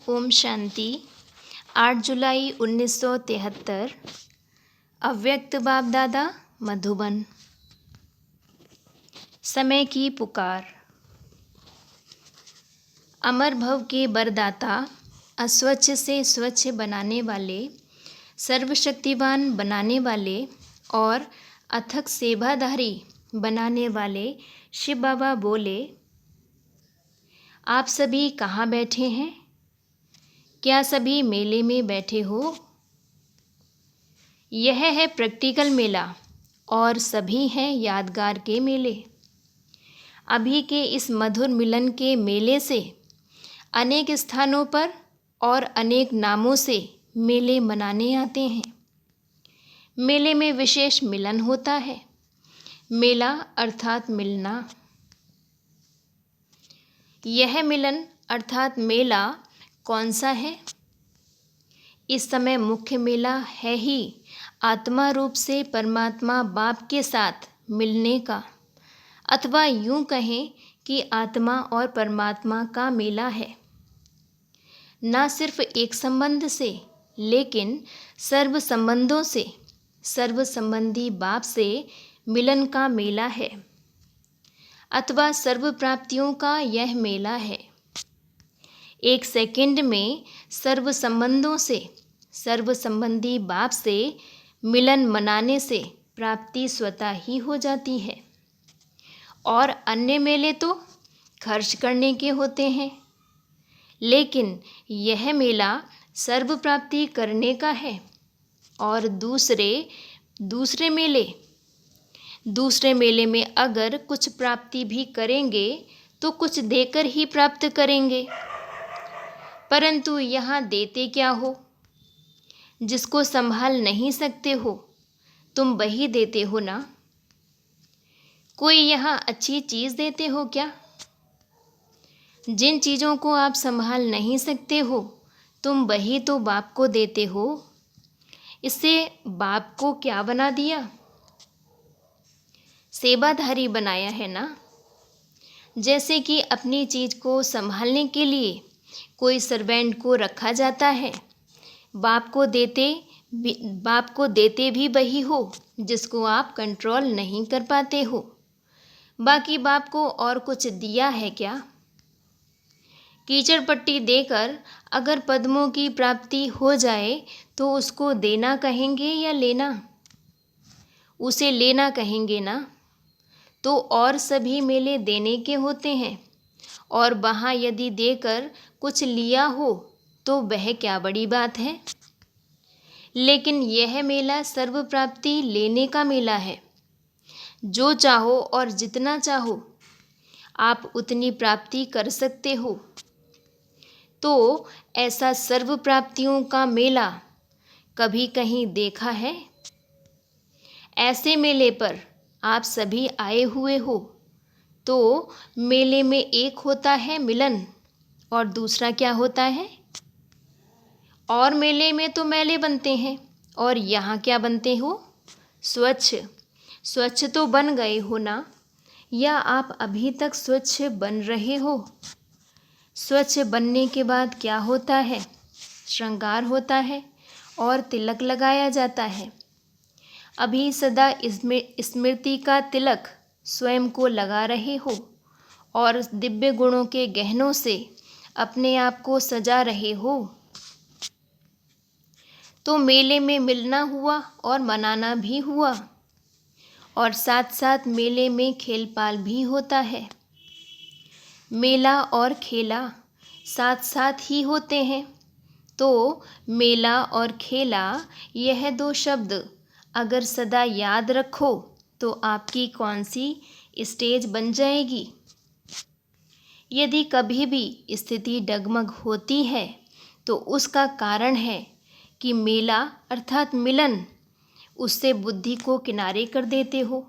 ओम शांति। 8 जुलाई 1973। अव्यक्त बाप दादा मधुबन। समय की पुकार। अमर भव के बरदाता, अस्वच्छ से स्वच्छ बनाने वाले, सर्वशक्तिवान बनाने वाले और अथक सेवाधारी बनाने वाले शिव बाबा बोले, आप सभी कहाँ बैठे हैं? क्या सभी मेले में बैठे हो? यह है प्रैक्टिकल मेला और सभी हैं यादगार के मेले। अभी के इस मधुर मिलन के मेले से अनेक स्थानों पर और अनेक नामों से मेले मनाने आते हैं। मेले में विशेष मिलन होता है। मेला अर्थात मिलना। यह मिलन अर्थात मेला कौन सा है? इस समय मुख्य मेला है ही आत्मा रूप से परमात्मा बाप के साथ मिलने का, अथवा यूं कहें कि आत्मा और परमात्मा का मेला है। ना सिर्फ एक संबंध से, लेकिन सर्व संबंधों से, सर्व संबंधी बाप से मिलन का मेला है, अथवा सर्व प्राप्तियों का यह मेला है। एक सेकंड में सर्व संबंधों से, सर्व संबंधी बाप से मिलन मनाने से प्राप्ति स्वतः ही हो जाती है। और अन्य मेले तो खर्च करने के होते हैं, लेकिन यह मेला सर्व प्राप्ति करने का है। और दूसरे मेले में अगर कुछ प्राप्ति भी करेंगे तो कुछ देकर ही प्राप्त करेंगे। परंतु यहाँ देते क्या हो? जिसको संभाल नहीं सकते हो तुम वही देते हो ना। कोई यहाँ अच्छी चीज़ देते हो क्या? जिन चीज़ों को आप संभाल नहीं सकते हो तुम वही तो बाप को देते हो। इससे बाप को क्या बना दिया? सेवाधारी बनाया है ना। जैसे कि अपनी चीज़ को संभालने के लिए कोई सर्वेंट को रखा जाता है। बाप को देते भी वही हो जिसको आप कंट्रोल नहीं कर पाते हो। बाकी बाप को और कुछ दिया है क्या? कीचड़ पट्टी देकर अगर पद्मों की प्राप्ति हो जाए तो उसको देना कहेंगे या लेना? उसे लेना कहेंगे ना। तो और सभी मेले देने के होते हैं, और वहाँ यदि देकर कुछ लिया हो तो वह क्या बड़ी बात है। लेकिन यह मेला सर्व प्राप्ति लेने का मेला है। जो चाहो और जितना चाहो आप उतनी प्राप्ति कर सकते हो। तो ऐसा सर्व प्राप्तियों का मेला कभी कहीं देखा है? ऐसे मेले पर आप सभी आए हुए हो। तो मेले में एक होता है मिलन, और दूसरा क्या होता है? और मेले में तो मेले बनते हैं, और यहाँ क्या बनते हो? स्वच्छ तो बन गए हो ना, या आप अभी तक स्वच्छ बन रहे हो? स्वच्छ बनने के बाद क्या होता है? श्रृंगार होता है और तिलक लगाया जाता है। अभी सदा स्मृति का तिलक स्वयं को लगा रहे हो और दिव्य गुणों के गहनों से अपने आप को सजा रहे हो। तो मेले में मिलना हुआ और मनाना भी हुआ, और साथ साथ मेले में खेल-पाल भी होता है। मेला और खेला साथ साथ ही होते हैं। तो मेला और खेला, यह दो शब्द अगर सदा याद रखो तो आपकी कौन सी स्टेज बन जाएगी। यदि कभी भी स्थिति डगमग होती है तो उसका कारण है कि मेला अर्थात मिलन, उससे बुद्धि को किनारे कर देते हो,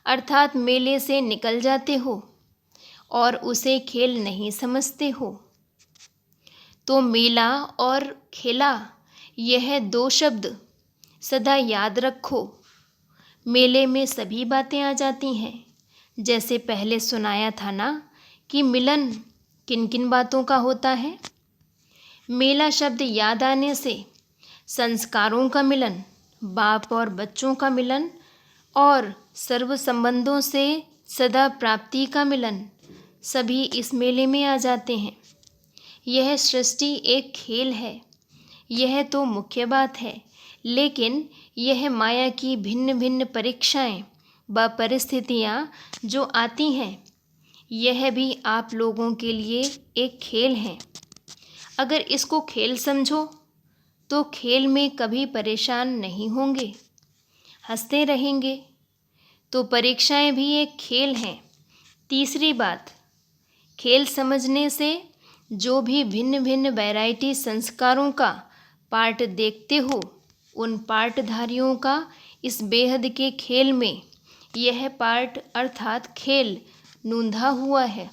अर्थात मेले से निकल जाते हो और उसे खेल नहीं समझते हो। तो मेला और खेला, यह दो शब्द सदा याद रखो। मेले में सभी बातें आ जाती हैं। जैसे पहले सुनाया था ना कि मिलन किन किन बातों का होता है? मेला शब्द याद आने से संस्कारों का मिलन, बाप और बच्चों का मिलन और सर्व संबंधों से सदा प्राप्ति का मिलन सभी इस मेले में आ जाते हैं। यह सृष्टि एक खेल है, यह तो मुख्य बात है, लेकिन यह माया की भिन्न भिन्न परीक्षाएं व परिस्थितियाँ जो आती हैं, यह भी आप लोगों के लिए एक खेल है। अगर इसको खेल समझो तो खेल में कभी परेशान नहीं होंगे, हंसते रहेंगे। तो परीक्षाएं भी एक खेल हैं। तीसरी बात, खेल समझने से जो भी भिन्न भिन्न वैरायटी संस्कारों का पार्ट देखते हो, उन पार्टधारियों का इस बेहद के खेल में यह पार्ट अर्थात खेल नूंधा हुआ है।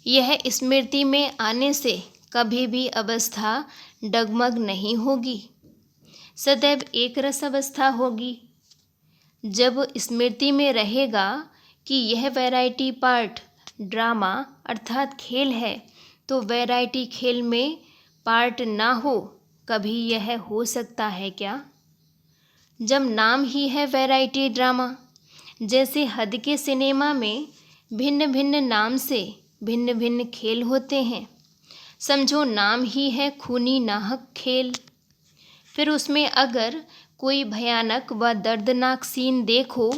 यह स्मृति में आने से कभी भी अवस्था डगमग नहीं होगी, सदैव एक रस अवस्था होगी। जब स्मृति में रहेगा कि यह वैरायटी पार्ट ड्रामा अर्थात खेल है, तो वैरायटी खेल में पार्ट ना हो, कभी यह हो सकता है क्या? जब नाम ही है वैरायटी ड्रामा, जैसे हद के सिनेमा में भिन्न भिन्न नाम से भिन्न भिन्न खेल होते हैं, समझो नाम ही है खूनी नाहक खेल। फिर उसमें अगर कोई भयानक व दर्दनाक सीन देखो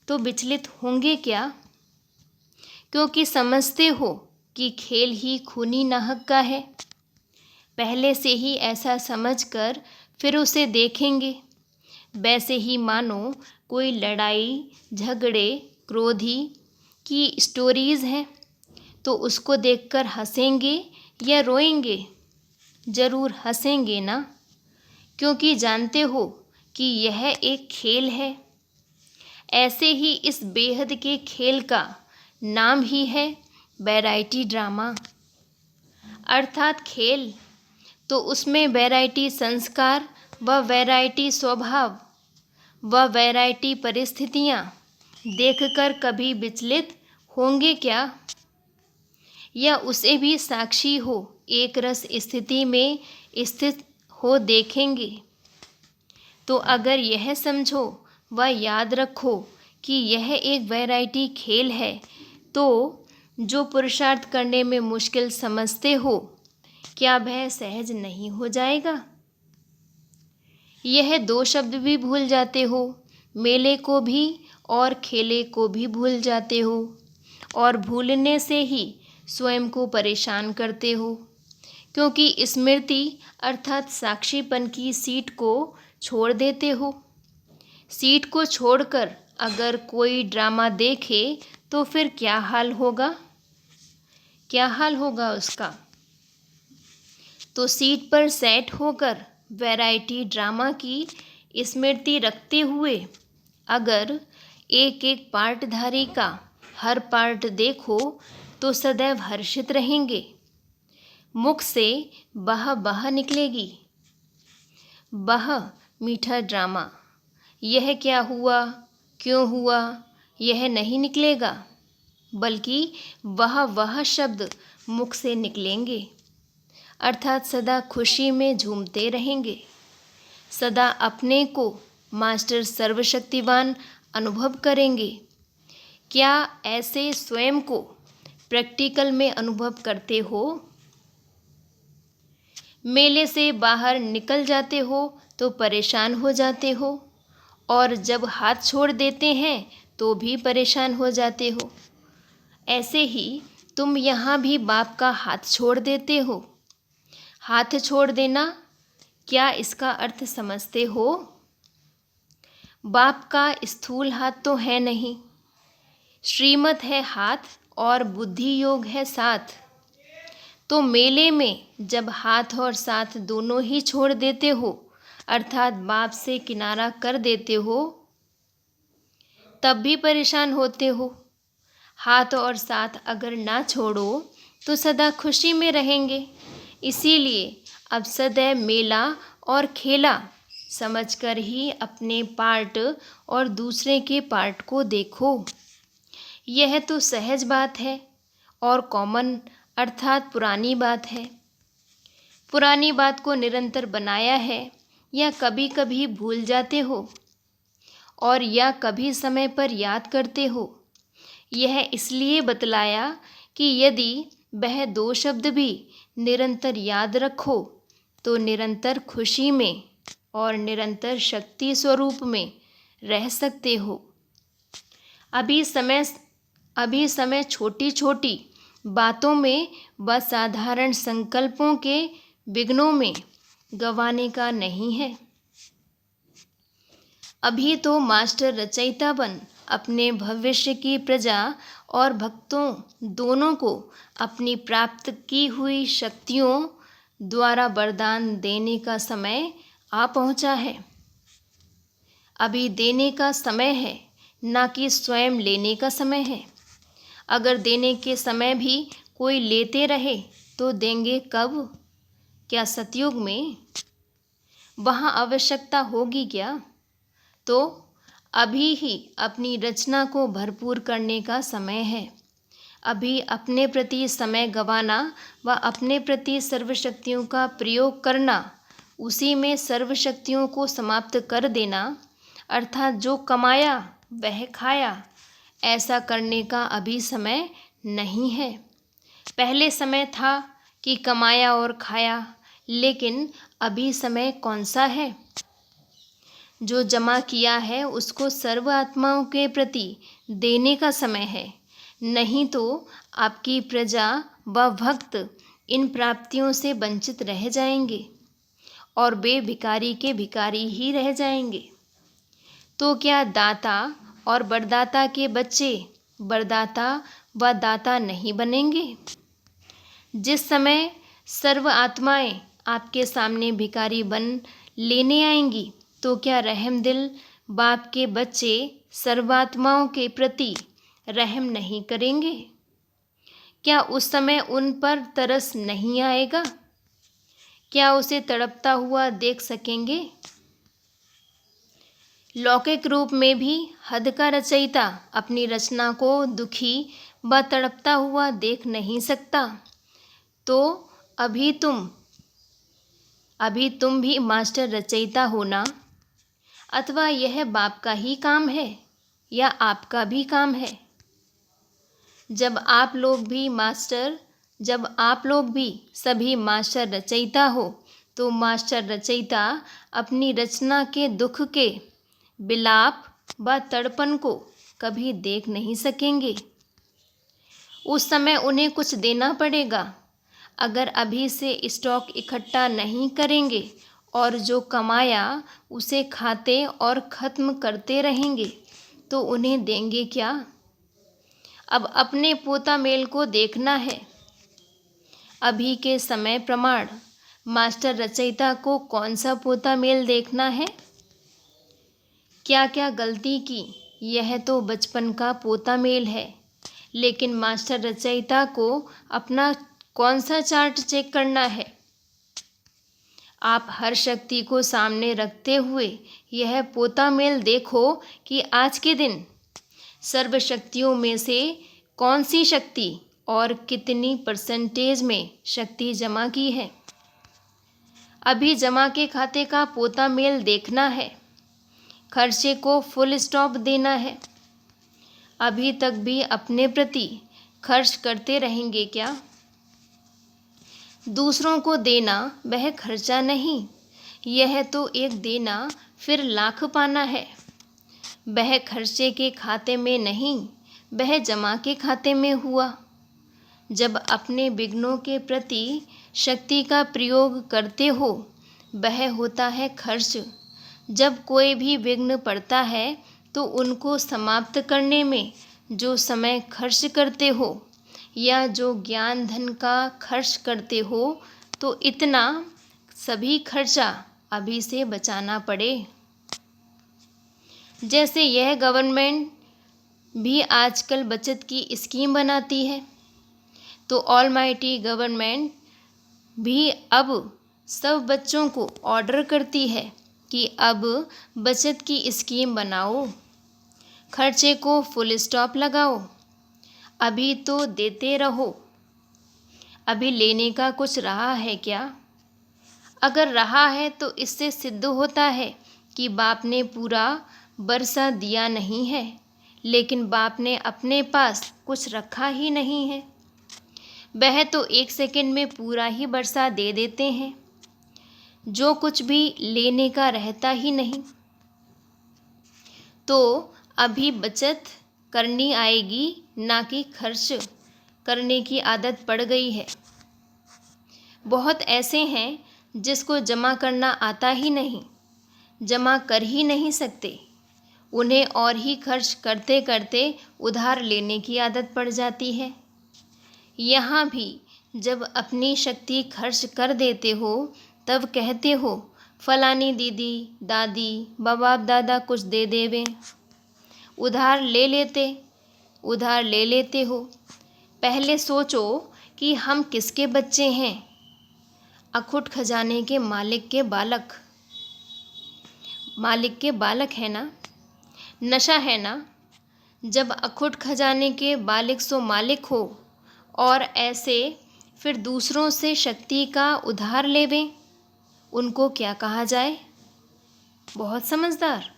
तो विचलित होंगे क्या? क्योंकि समझते हो कि खेल ही खूनी नाहक का है। पहले से ही ऐसा समझकर फिर उसे देखेंगे। वैसे ही मानो कोई लड़ाई झगड़े क्रोधी की स्टोरीज़ हैं, तो उसको देखकर हंसेंगे या रोएंगे? ज़रूर हंसेंगे ना, क्योंकि जानते हो कि यह एक खेल है। ऐसे ही इस बेहद के खेल का नाम ही है वैरायटी ड्रामा अर्थात खेल। तो उसमें वैरायटी संस्कार व वैरायटी स्वभाव व वैरायटी परिस्थितियाँ देखकर कभी विचलित होंगे क्या? या उसे भी साक्षी हो एक रस स्थिति में स्थित हो देखेंगे? तो अगर यह समझो व याद रखो कि यह एक वैरायटी खेल है, तो जो पुरुषार्थ करने में मुश्किल समझते हो, क्या वह सहज नहीं हो जाएगा? यह दो शब्द भी भूल जाते हो, मेले को भी और खेले को भी भूल जाते हो, और भूलने से ही स्वयं को परेशान करते हो, क्योंकि स्मृति अर्थात साक्षीपन की सीट को छोड़ देते हो। सीट को छोड़कर अगर कोई ड्रामा देखे तो फिर क्या हाल होगा? क्या हाल होगा उसका? तो सीट पर सेट होकर वैरायटी ड्रामा की स्मृति रखते हुए अगर एक एक पार्टधारी का हर पार्ट देखो तो सदैव हर्षित रहेंगे। मुख से बह बह निकलेगी, बह मीठा ड्रामा। यह क्या हुआ, क्यों हुआ, यह नहीं निकलेगा, बल्कि वह शब्द मुख से निकलेंगे। अर्थात सदा खुशी में झूमते रहेंगे, सदा अपने को मास्टर सर्वशक्तिवान अनुभव करेंगे। क्या ऐसे स्वयं को प्रैक्टिकल में अनुभव करते हो? मेले से बाहर निकल जाते हो तो परेशान हो जाते हो, और जब हाथ छोड़ देते हैं तो भी परेशान हो जाते हो। ऐसे ही तुम यहाँ भी बाप का हाथ छोड़ देते हो। हाथ छोड़ देना, क्या इसका अर्थ समझते हो? बाप का स्थूल हाथ तो है नहीं, श्रीमत है हाथ और बुद्धि योग है साथ। तो मेले में जब हाथ और साथ दोनों ही छोड़ देते हो, अर्थात बाप से किनारा कर देते हो, तब भी परेशान होते हो। हाथ और साथ अगर ना छोड़ो तो सदा खुशी में रहेंगे। इसीलिए अब सदैव मेला और खेला समझकर ही अपने पार्ट और दूसरे के पार्ट को देखो। यह तो सहज बात है और कॉमन अर्थात पुरानी बात है। पुरानी बात को निरंतर बनाया है या कभी कभी भूल जाते हो और या कभी समय पर याद करते हो? यह इसलिए बतलाया कि यदि वह दो शब्द भी निरंतर याद रखो तो निरंतर खुशी में और निरंतर शक्ति स्वरूप में रह सकते हो। अभी समय छोटी छोटी बातों में व साधारण संकल्पों के विघ्नों में गंवाने का नहीं है। अभी तो मास्टर रचयिता बन अपने भविष्य की प्रजा और भक्तों दोनों को अपनी प्राप्त की हुई शक्तियों द्वारा वरदान देने का समय आ पहुंचा है। अभी देने का समय है, ना कि स्वयं लेने का समय है। अगर देने के समय भी कोई लेते रहे तो देंगे कब? क्या सतयुग में? वहाँ आवश्यकता होगी क्या? तो अभी ही अपनी रचना को भरपूर करने का समय है। अभी अपने प्रति समय गंवाना व अपने प्रति सर्वशक्तियों का प्रयोग करना, उसी में सर्वशक्तियों को समाप्त कर देना, अर्थात जो कमाया वह खाया, ऐसा करने का अभी समय नहीं है। पहले समय था कि कमाया और खाया, लेकिन अभी समय कौन सा है? जो जमा किया है उसको सर्व आत्माओं के प्रति देने का समय है। नहीं तो आपकी प्रजा व भक्त इन प्राप्तियों से वंचित रह जाएंगे और वे भिखारी के भिखारी ही रह जाएंगे। तो क्या दाता और वरदाता के बच्चे वरदाता व दाता नहीं बनेंगे? जिस समय सर्व आत्माएं आपके सामने भिखारी बन लेने आएंगी, तो क्या रहम दिल बाप के बच्चे सर्वात्माओं के प्रति रहम नहीं करेंगे? क्या उस समय उन पर तरस नहीं आएगा? क्या उसे तड़पता हुआ देख सकेंगे? लौकिक रूप में भी हद का रचयिता अपनी रचना को दुखी व तड़पता हुआ देख नहीं सकता। तो अभी तुम भी मास्टर रचयिता हो ना? अथवा यह बाप का ही काम है या आपका भी काम है? जब आप लोग भी सभी मास्टर रचयिता हो, तो मास्टर रचयिता अपनी रचना के दुख के विलाप व तड़पन को कभी देख नहीं सकेंगे। उस समय उन्हें कुछ देना पड़ेगा। अगर अभी से स्टॉक इकट्ठा नहीं करेंगे और जो कमाया उसे खाते और ख़त्म करते रहेंगे, तो उन्हें देंगे क्या? अब अपने पोता मेल को देखना है। अभी के समय प्रमाण मास्टर रचयिता को कौन सा पोता मेल देखना है? क्या क्या गलती की, यह तो बचपन का पोता मेल है। लेकिन मास्टर रचयिता को अपना कौन सा चार्ट चेक करना है? आप हर शक्ति को सामने रखते हुए यह पोता मेल देखो कि आज के दिन सर्व शक्तियों में से कौन सी शक्ति और कितनी परसेंटेज में शक्ति जमा की है। अभी जमा के खाते का पोता मेल देखना है। खर्चे को फुल स्टॉप देना है। अभी तक भी अपने प्रति खर्च करते रहेंगे क्या? दूसरों को देना वह खर्चा नहीं, यह तो एक देना फिर लाख पाना है। वह खर्चे के खाते में नहीं, वह जमा के खाते में हुआ। जब अपने विघ्नों के प्रति शक्ति का प्रयोग करते हो, वह होता है खर्च। जब कोई भी विघ्न पड़ता है तो उनको समाप्त करने में जो समय खर्च करते हो या जो ज्ञान धन का खर्च करते हो, तो इतना सभी खर्चा अभी से बचाना पड़े। जैसे यह गवर्नमेंट भी आजकल बचत की स्कीम बनाती है, तो ऑलमाइटी गवर्नमेंट भी अब सब बच्चों को ऑर्डर करती है कि अब बचत की स्कीम बनाओ, खर्चे को फुल स्टॉप लगाओ। अभी तो देते रहो। अभी लेने का कुछ रहा है क्या? अगर रहा है तो इससे सिद्ध होता है कि बाप ने पूरा बरसा दिया नहीं है, लेकिन बाप ने अपने पास कुछ रखा ही नहीं है। वह तो 1 सेकंड में पूरा ही बरसा दे देते हैं, जो कुछ भी लेने का रहता ही नहीं। तो अभी बचत करनी आएगी, ना कि खर्च करने की आदत पड़ गई है। बहुत ऐसे हैं जिसको जमा करना आता ही नहीं, जमा कर ही नहीं सकते। उन्हें और ही खर्च करते करते उधार लेने की आदत पड़ जाती है। यहाँ भी जब अपनी शक्ति खर्च कर देते हो तब कहते हो फलानी दीदी दादी बाप दादा कुछ दे देवे। उधार ले लेते हो। पहले सोचो कि हम किसके बच्चे हैं? अखुट खजाने के मालिक के बालक है ना। नशा है ना, जब अखुट खजाने के बालिक सो मालिक हो और ऐसे फिर दूसरों से शक्ति का उधार लेवें, उनको क्या कहा जाए? बहुत समझदार।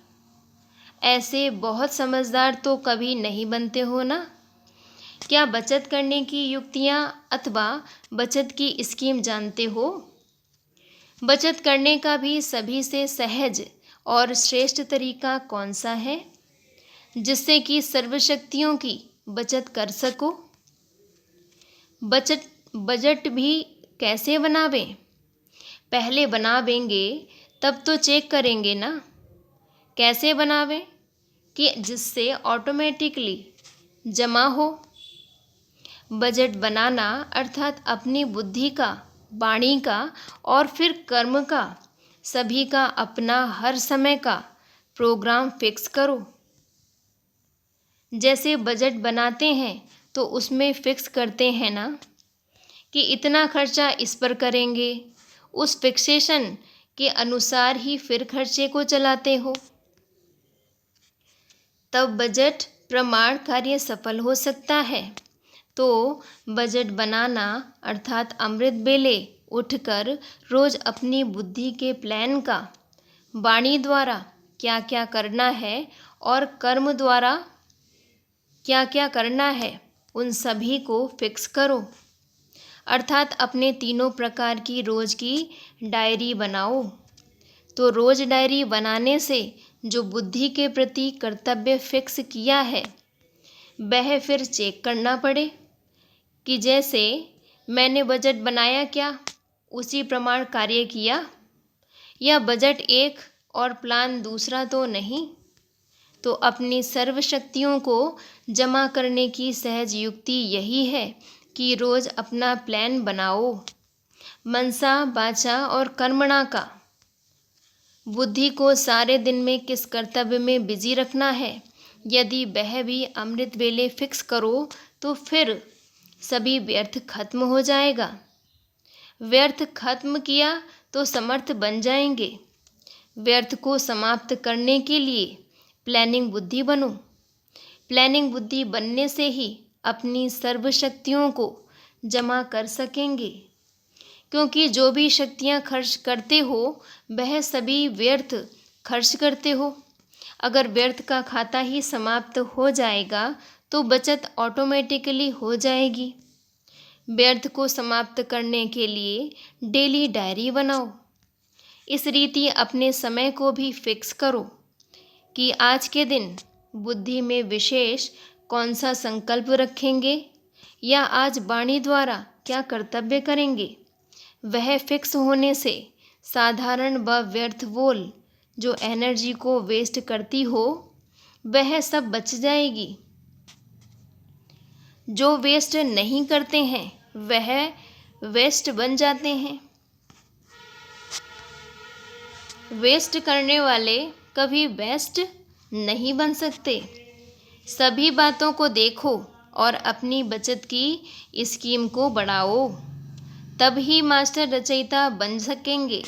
ऐसे बहुत समझदार तो कभी नहीं बनते हो ना। क्या बचत करने की युक्तियाँ अथवा बचत की स्कीम जानते हो? बचत करने का भी सभी से सहज और श्रेष्ठ तरीका कौन सा है, जिससे कि सर्वशक्तियों की बचत कर सको? बजट भी कैसे बनावें? पहले बनावेंगे तब तो चेक करेंगे ना। कैसे बनावें कि जिससे ऑटोमेटिकली जमा हो? बजट बनाना अर्थात अपनी बुद्धि का, वाणी का और फिर कर्म का, सभी का अपना हर समय का प्रोग्राम फिक्स करो। जैसे बजट बनाते हैं तो उसमें फिक्स करते हैं ना कि इतना खर्चा इस पर करेंगे। उस फिक्सेशन के अनुसार ही फिर खर्चे को चलाते हो। तब बजट प्रमाण कार्य सफल हो सकता है। तो बजट बनाना अर्थात अमृत बेले उठकर रोज अपनी बुद्धि के प्लान का, वाणी द्वारा क्या क्या करना है और कर्म द्वारा क्या क्या करना है, उन सभी को फिक्स करो। अर्थात अपने तीनों प्रकार की रोज की डायरी बनाओ। तो रोज डायरी बनाने से जो बुद्धि के प्रति कर्तव्य फिक्स किया है वह फिर चेक करना पड़े कि जैसे मैंने बजट बनाया क्या उसी प्रमाण कार्य किया, या बजट एक और प्लान दूसरा तो नहीं। तो अपनी सर्व शक्तियों को जमा करने की सहज युक्ति यही है कि रोज अपना प्लान बनाओ, मनसा वाचा और कर्मणा का। बुद्धि को सारे दिन में किस कर्तव्य में बिजी रखना है, यदि वह भी अमृत वेले फिक्स करो तो फिर सभी व्यर्थ खत्म हो जाएगा। व्यर्थ खत्म किया तो समर्थ बन जाएंगे। व्यर्थ को समाप्त करने के लिए प्लानिंग बुद्धि बनो। प्लानिंग बुद्धि बनने से ही अपनी सर्व शक्तियों को जमा कर सकेंगे, क्योंकि जो भी शक्तियाँ खर्च करते हो वह सभी व्यर्थ खर्च करते हो। अगर व्यर्थ का खाता ही समाप्त हो जाएगा तो बचत ऑटोमेटिकली हो जाएगी। व्यर्थ को समाप्त करने के लिए डेली डायरी बनाओ। इस रीति अपने समय को भी फिक्स करो कि आज के दिन बुद्धि में विशेष कौन सा संकल्प रखेंगे या आज वाणी द्वारा क्या कर्तव्य करेंगे। वह फिक्स होने से साधारण व व्यर्थ बोल जो एनर्जी को वेस्ट करती हो वह सब बच जाएगी। जो वेस्ट नहीं करते हैं वह वेस्ट बन जाते हैं। वेस्ट करने वाले कभी बेस्ट नहीं बन सकते। सभी बातों को देखो और अपनी बचत की स्कीम को बढ़ाओ, तब ही मास्टर रचयिता बन सकेंगे।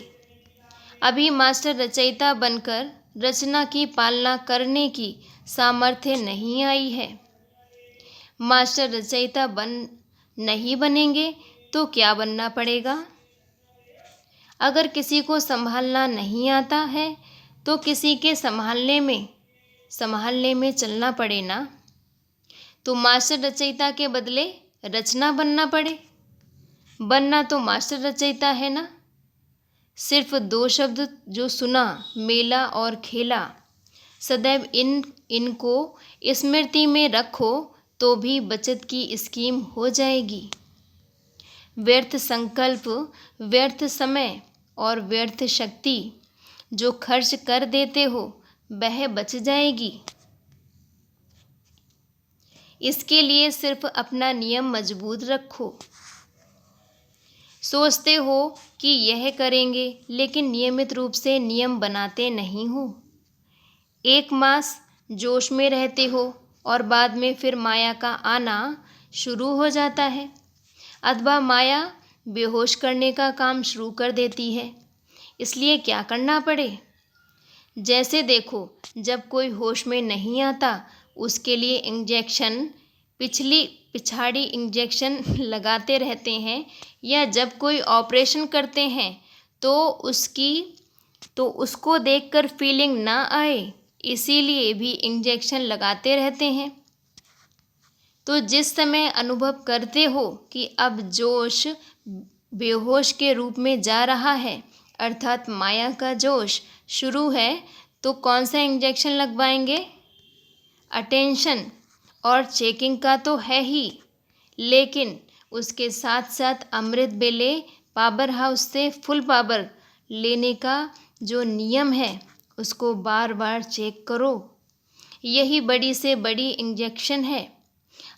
अभी मास्टर रचयिता बनकर रचना की पालना करने की सामर्थ्य नहीं आई है। मास्टर रचयिता नहीं बनेंगे तो क्या बनना पड़ेगा? अगर किसी को संभालना नहीं आता है तो किसी के संभालने में चलना पड़े ना, तो मास्टर रचयिता के बदले रचना बनना तो मास्टर रचयिता है ना। सिर्फ 2 शब्द जो सुना, मेला और खेला, सदैव इनको स्मृति में रखो तो भी बचत की स्कीम हो जाएगी। व्यर्थ संकल्प, व्यर्थ समय और व्यर्थ शक्ति जो खर्च कर देते हो वह बच जाएगी। इसके लिए सिर्फ अपना नियम मजबूत रखो। सोचते हो कि यह करेंगे लेकिन नियमित रूप से नियम बनाते नहीं हो। 1 मास जोश में रहते हो और बाद में फिर माया का आना शुरू हो जाता है, अथवा माया बेहोश करने का काम शुरू कर देती है। इसलिए क्या करना पड़े? जैसे देखो, जब कोई होश में नहीं आता उसके लिए इंजेक्शन पिछाड़ी इंजेक्शन लगाते रहते हैं, या जब कोई ऑपरेशन करते हैं तो उसको देखकर फीलिंग ना आए इसीलिए भी इंजेक्शन लगाते रहते हैं। तो जिस समय अनुभव करते हो कि अब जोश बेहोश के रूप में जा रहा है, अर्थात माया का जोश शुरू है, तो कौन सा इंजेक्शन लगवाएंगे? अटेंशन और चेकिंग का तो है ही, लेकिन उसके साथ साथ अमृत बेले पावर हाउस से फुल पावर लेने का जो नियम है उसको बार बार चेक करो। यही बड़ी से बड़ी इंजेक्शन है।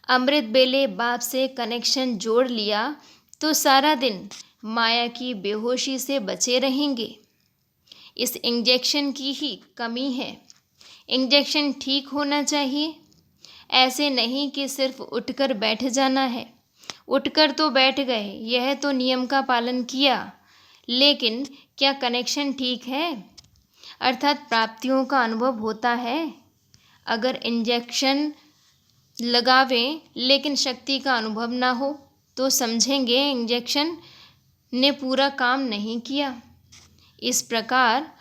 अमृत बेले बाप से कनेक्शन जोड़ लिया तो सारा दिन माया की बेहोशी से बचे रहेंगे। इस इंजेक्शन की ही कमी है। इंजेक्शन ठीक होना चाहिए। ऐसे नहीं कि सिर्फ उठकर बैठ जाना है। उठकर तो बैठ गए, यह तो नियम का पालन किया, लेकिन क्या कनेक्शन ठीक है? अर्थात प्राप्तियों का अनुभव होता है। अगर इंजेक्शन लगावें लेकिन शक्ति का अनुभव ना हो तो समझेंगे इंजेक्शन ने पूरा काम नहीं किया। इस प्रकार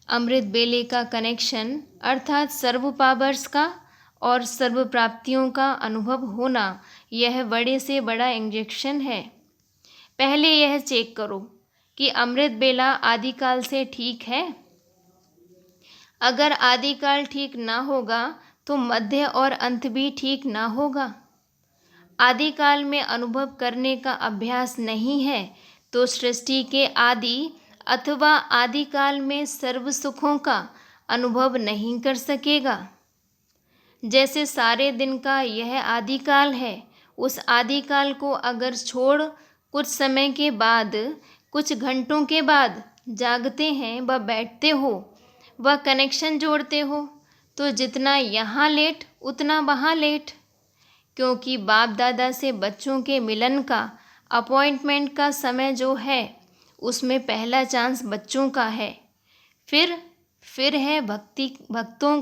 अमृत बेले का कनेक्शन अर्थात सर्व पावर्स का और सर्व प्राप्तियों का अनुभव होना, यह बड़े से बड़ा इंजेक्शन है। पहले यह चेक करो कि अमृत बेला आदिकाल से ठीक है। अगर आदिकाल ठीक ना होगा तो मध्य और अंत भी ठीक ना होगा। आदिकाल में अनुभव करने का अभ्यास नहीं है तो सृष्टि के आदि अथवा आदिकाल में सर्व सुखों का अनुभव नहीं कर सकेगा। जैसे सारे दिन का यह आदिकाल है, उस आदिकाल को अगर छोड़ कुछ समय के बाद, कुछ घंटों के बाद जागते हैं व बैठते हो व कनेक्शन जोड़ते हो, तो जितना यहाँ लेट उतना वहाँ लेट, क्योंकि बाप दादा से बच्चों के मिलन का अपॉइंटमेंट का समय जो है उसमें पहला चांस बच्चों का है। फिर है भक्तों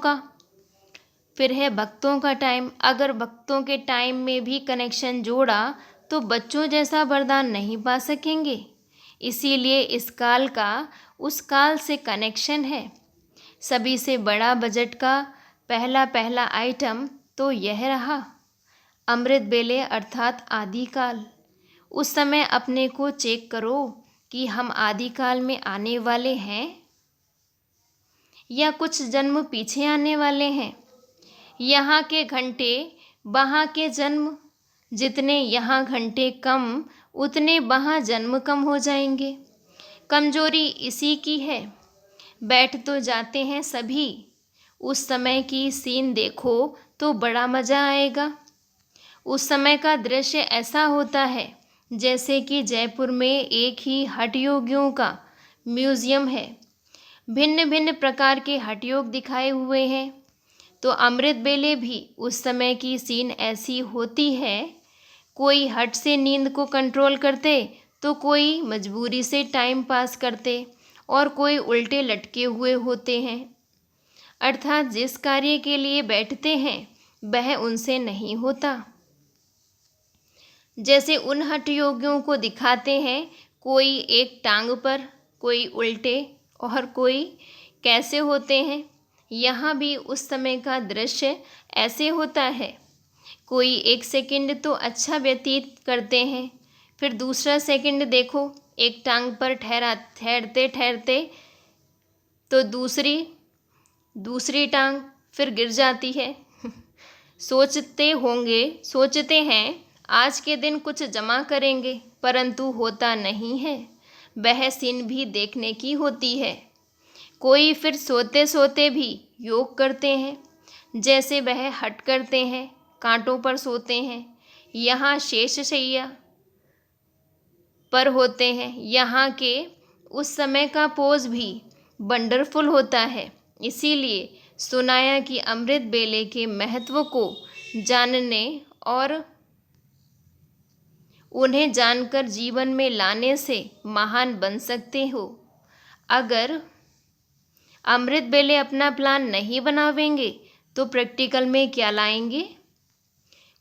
का टाइम। अगर भक्तों के टाइम में भी कनेक्शन जोड़ा तो बच्चों जैसा वरदान नहीं पा सकेंगे। इसीलिए इस काल का उस काल से कनेक्शन है। सभी से बड़ा बजट का पहला आइटम तो यह रहा, अमृत बेले अर्थात आदिकाल। उस समय अपने को चेक करो कि हम आदिकाल में आने वाले हैं या कुछ जन्म पीछे आने वाले हैं। यहाँ के घंटे वहाँ के जन्म, जितने यहाँ घंटे कम उतने वहाँ जन्म कम हो जाएंगे। कमजोरी इसी की है। बैठ तो जाते हैं सभी, उस समय की सीन देखो तो बड़ा मज़ा आएगा। उस समय का दृश्य ऐसा होता है जैसे कि जयपुर में एक ही हठ योगियों का म्यूज़ियम है। भिन्न भिन्न प्रकार के हठ योग दिखाए हुए हैं। तो अमृत बेले भी उस समय की सीन ऐसी होती है। कोई हठ से नींद को कंट्रोल करते तो कोई मजबूरी से टाइम पास करते और कोई उल्टे लटके हुए होते हैं। अर्थात जिस कार्य के लिए बैठते हैं वह उनसे नहीं होता। जैसे उन हठ योगियों को दिखाते हैं, कोई एक टांग पर कोई उल्टे और कोई कैसे होते हैं। यहाँ भी उस समय का दृश्य ऐसे होता है। कोई 1 सेकंड तो अच्छा व्यतीत करते हैं, फिर दूसरा सेकंड देखो एक टांग पर ठहरते ठहरते तो दूसरी टांग फिर गिर जाती है। सोचते हैं आज के दिन कुछ जमा करेंगे, परंतु होता नहीं है। वह सीन भी देखने की होती है। कोई फिर सोते सोते भी योग करते हैं, जैसे वह हठ करते हैं, कांटों पर सोते हैं। यहाँ शेषशैया पर होते हैं। यहाँ के उस समय का पोज भी वंडरफुल होता है। इसीलिए सुनाया कि अमृत बेले के महत्व को जानने और उन्हें जानकर जीवन में लाने से महान बन सकते हो। अगर अमृत बेले अपना प्लान नहीं बनावेंगे तो प्रैक्टिकल में क्या लाएंगे।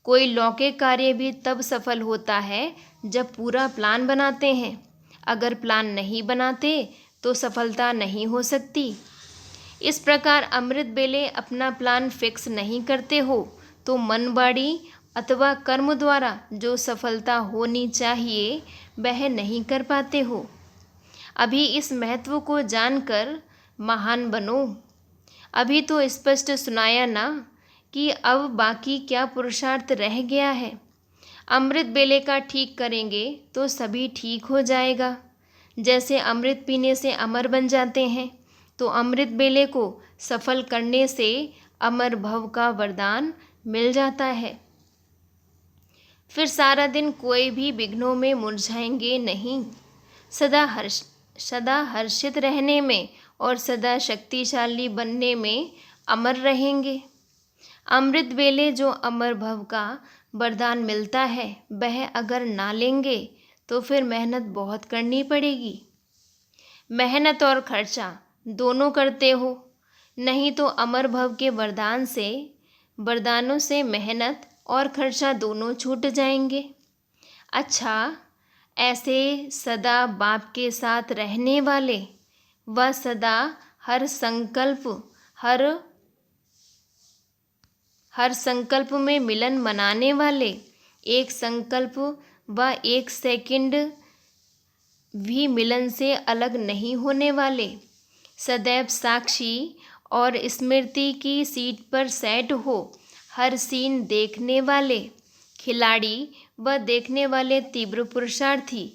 कोई लौकिक कार्य भी तब सफल होता है जब पूरा प्लान बनाते हैं। अगर प्लान नहीं बनाते तो सफलता नहीं हो सकती। इस प्रकार अमृत बेले अपना प्लान फिक्स नहीं करते हो तो मन वाणी अथवा कर्म द्वारा जो सफलता होनी चाहिए वह नहीं कर पाते हो। अभी इस महत्व को जानकर महान बनो। अभी तो स्पष्ट सुनाया ना कि अब बाकी क्या पुरुषार्थ रह गया है। अमृत बेले का ठीक करेंगे तो सभी ठीक हो जाएगा। जैसे अमृत पीने से अमर बन जाते हैं, तो अमृत बेले को सफल करने से अमर भव का वरदान मिल जाता है। फिर सारा दिन कोई भी विघ्नों में मुरझाएंगे नहीं। सदा हर्षित रहने में और सदा शक्तिशाली बनने में अमर रहेंगे। अमृत बेले जो अमर भव का वरदान मिलता है वह अगर ना लेंगे तो फिर मेहनत बहुत करनी पड़ेगी। मेहनत और खर्चा दोनों करते हो, नहीं तो अमर भव के वरदानों से मेहनत और खर्चा दोनों छूट जाएंगे। अच्छा, ऐसे सदा बाप के साथ रहने वाले व सदा हर संकल्प में मिलन मनाने वाले, एक संकल्प व 1 सेकंड भी मिलन से अलग नहीं होने वाले, सदैव साक्षी और स्मृति की सीट पर सेट हो, हर सीन देखने वाले खिलाड़ी व देखने वाले तीव्र पुरुषार्थी,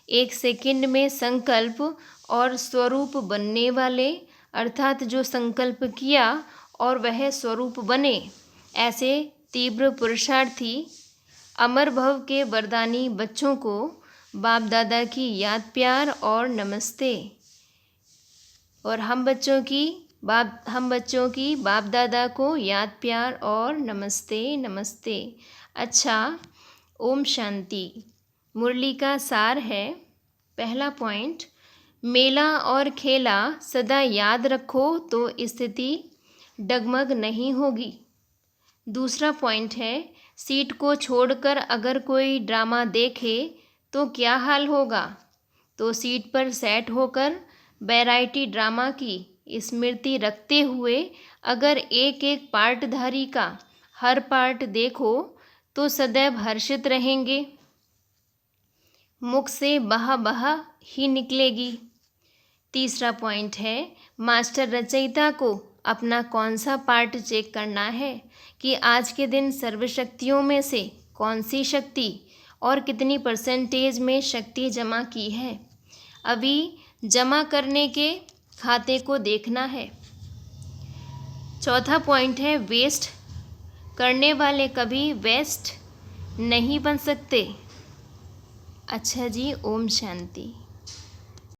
1 सेकंड में संकल्प और स्वरूप बनने वाले, अर्थात जो संकल्प किया और वह स्वरूप बने, ऐसे तीव्र पुरुषार्थी अमर भव के वरदानी बच्चों को बाप दादा की याद प्यार और नमस्ते। और हम बच्चों की बाप दादा को याद प्यार और नमस्ते नमस्ते। अच्छा, ओम शांति। मुरली का सार है। पहला पॉइंट, मेला और खेला सदा याद रखो तो स्थिति डगमग नहीं होगी। दूसरा पॉइंट है, सीट को छोड़कर अगर कोई ड्रामा देखे तो क्या हाल होगा। तो सीट पर सेट होकर वैरायटी ड्रामा की स्मृति रखते हुए अगर एक एक पार्टधारी का हर पार्ट देखो तो सदैव हर्षित रहेंगे, मुख से बहा बहा ही निकलेगी। तीसरा पॉइंट है, मास्टर रचयिता को अपना कौन सा पार्ट चेक करना है कि आज के दिन सर्वशक्तियों में से कौन सी शक्ति और कितनी % में शक्ति जमा की है। अभी जमा करने के खाते को देखना है। चौथा पॉइंट है, वेस्ट करने वाले कभी वेस्ट नहीं बन सकते। अच्छा जी, ओम शांति।